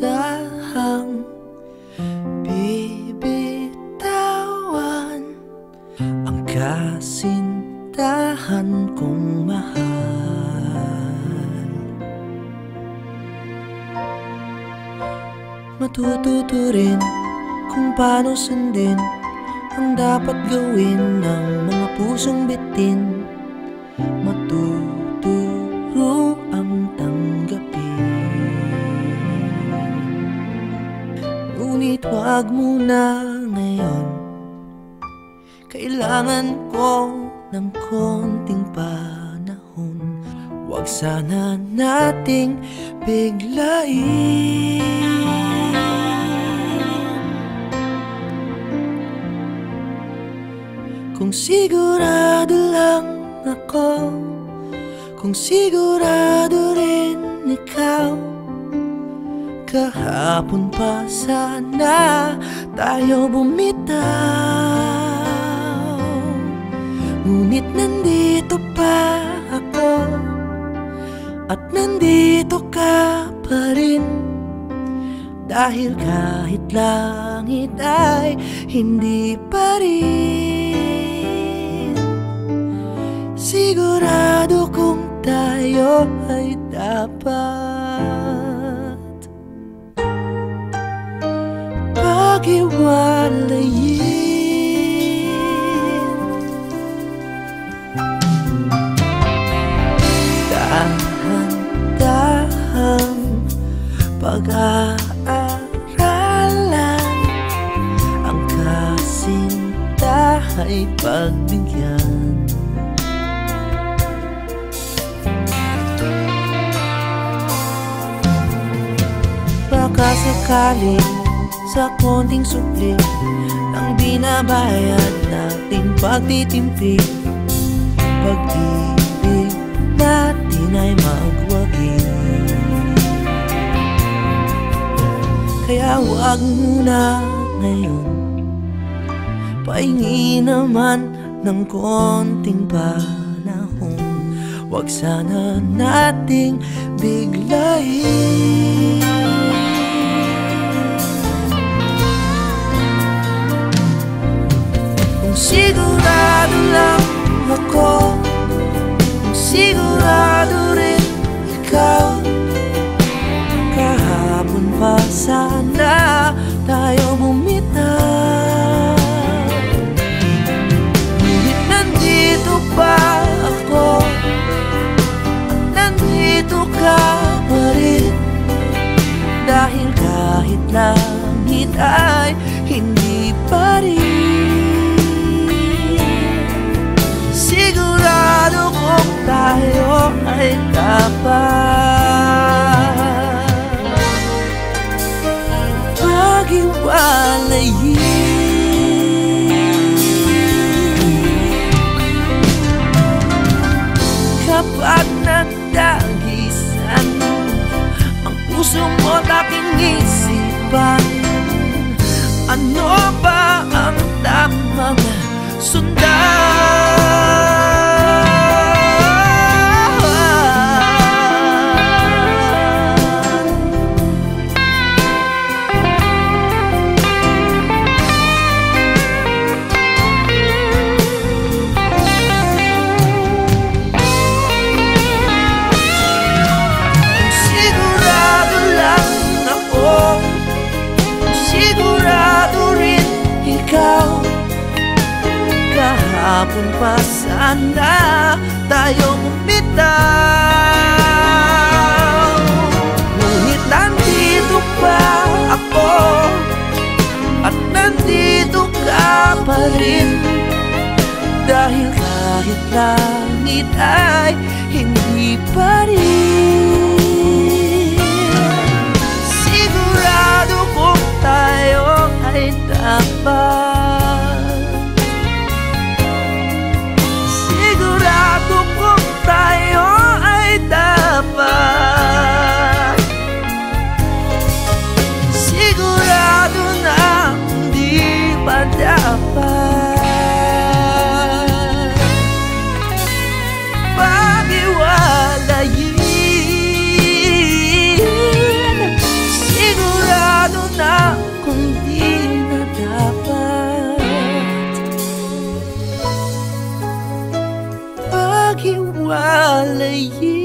Dahan-dahang bibitawan ang kasintahan kong mahal. Matututo rin kung paano sundin ang dapat gawin ng mga pusong bitin. Matuturo ang tanggapin, ngunit wag muna ngayon. Kailangan ko ng konting panahon. Wag sana nating biglain. Kung sigurado lang ako, kung sigurado rin ikaw, kahapon pa sana tayo bumitaw. Ngunit nandito pa ako, at nandito ka pa rin, dahil kahit langit ay hindi pa rin. Sigurado kung tayo ay dapat paghiwalayin. Dahan-dahang pag-aaralan, ang kasinta ay pagbigyan. Baka sakali sa konting supli ang binabayad nating pagtitimpi, pag-ibig natin ay magwagi. Kaya wag muna ngayon, pahingi naman ng konting panahon. Wag sana nating biglain. Kung sigurado lang ako, kung sigurado rin ikaw, kahapon pa sana tayo bumitaw. Ngunit nandito pa ako, at nandito ka pa rin, dahil kahit langit ay hindi pa rin. Sigurado kung tayo ay dapat paghiwalayin. Kapag nagdagisan ang puso mo at aking isipan, ano ba ang tamang sundan? Kahapon pa sana tayo bumitaw. Ngunit nandito pa ako, at nandito ka pa rin, dahil kahit langit ay hindi pa rin. Sigurado kung tayo ay dapat siguro alayin.